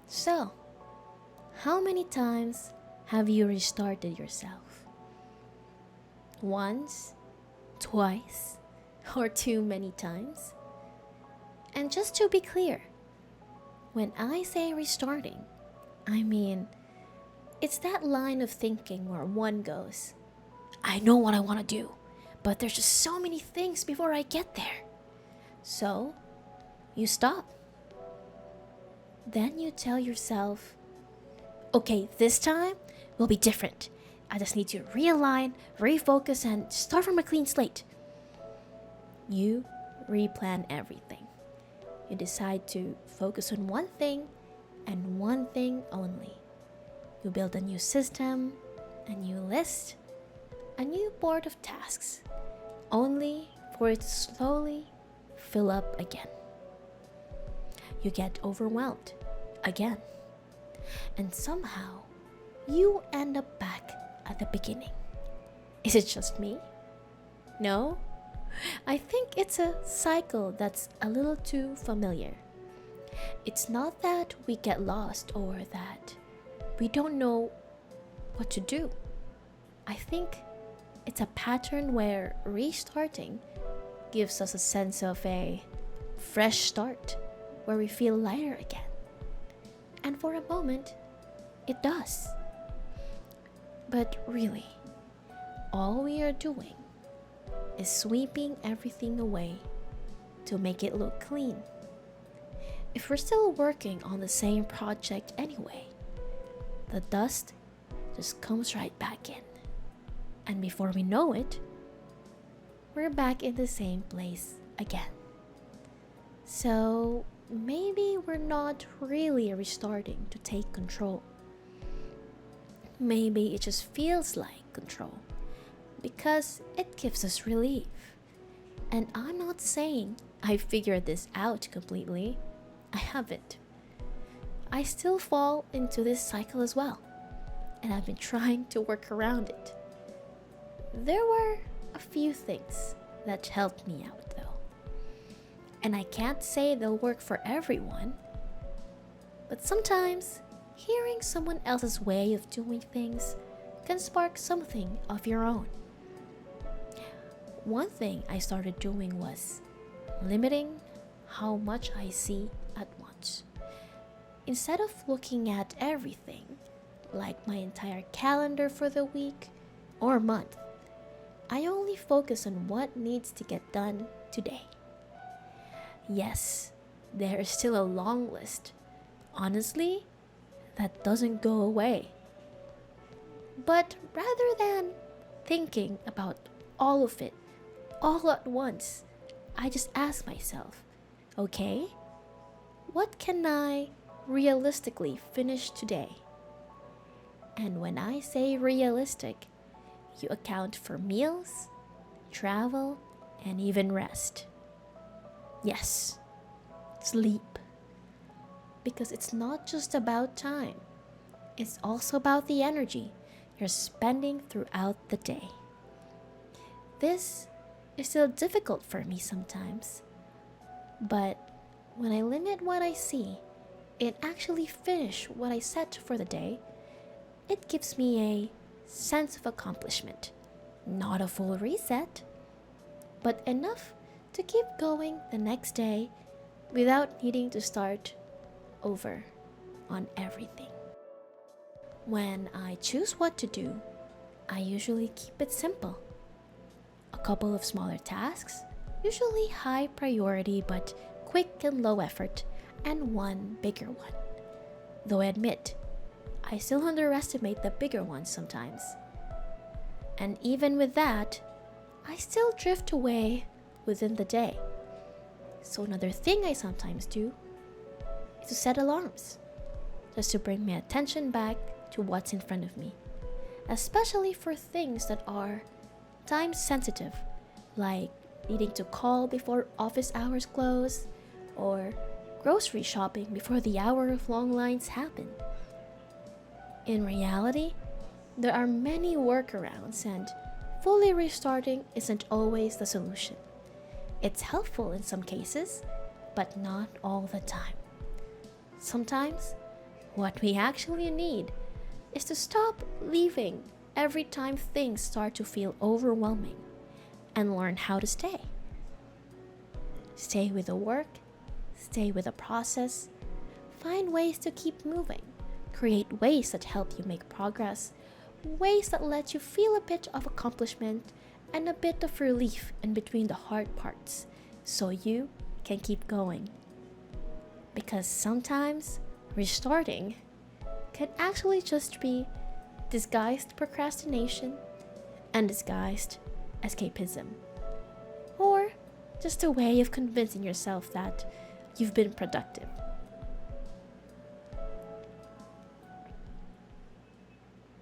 So, how many times have you restarted yourself? Once, twice, or too many times? And just to be clear, when I say restarting, I mean it's that line of thinking where one goes, I know what I want to do, but there's just so many things before I get there. So, you stop. Then you tell yourself, okay, this time will be different. I just need to realign, refocus, and start from a clean slate. You replan everything. You decide to focus on one thing and one thing only. You build a new system, a new list, a new board of tasks, only for it to slowly fill up again. You get overwhelmed again. And somehow, you end up back at the beginning. Is it just me? No? I think it's a cycle that's a little too familiar. It's not that we get lost or that we don't know what to do. I think it's a pattern where restarting gives us a sense of a fresh start, where we feel lighter again. And for a moment, it does. But really, all we are doing is sweeping everything away to make it look clean. If we're still working on the same project anyway, the dust just comes right back in. And before we know it, we're back in the same place again. So maybe we're not really restarting to take control. Maybe it just feels like control because it gives us relief. And I'm not saying I figured this out completely. I haven't. I still fall into this cycle as well, and I've been trying to work around it. There were a few things that helped me out though. And I can't say they'll work for everyone, but sometimes hearing someone else's way of doing things can spark something of your own. One thing I started doing was limiting how much I see at once. Instead of looking at everything, like my entire calendar for the week or month, I only focus on what needs to get done today. Yes, there is still a long list. Honestly, that doesn't go away. But rather than thinking about all of it all at once, I just ask myself, okay, what can I realistically finish today? And when I say realistic, you account for meals, travel, and even rest. Yes, sleep. Because it's not just about time, it's also about the energy you're spending throughout the day. This is still difficult for me sometimes, but when I limit what I see and actually finish what I set for the day, it gives me a sense of accomplishment. Not a full reset, but enough to keep going the next day without needing to start over on everything. When I choose what to do, I usually keep it simple. A couple of smaller tasks, usually high priority but quick and low effort, and one bigger one. Though I admit, I still underestimate the bigger ones sometimes. And even with that, I still drift away within the day. So another thing I sometimes do is to set alarms, just to bring my attention back to what's in front of me, especially for things that are time sensitive, like needing to call before office hours close, or grocery shopping before the hour of long lines happen. In reality, there are many workarounds, and fully restarting isn't always the solution. It's helpful in some cases, but not all the time. Sometimes, What we actually need is to stop leaving every time things start to feel overwhelming and learn how to stay. Stay with the work, stay with the process, find ways to keep moving, create ways that help you make progress, ways that let you feel a bit of accomplishment and a bit of relief in between the hard parts so you can keep going. Because sometimes restarting can actually just be disguised procrastination and disguised escapism. Or just a way of convincing yourself that you've been productive.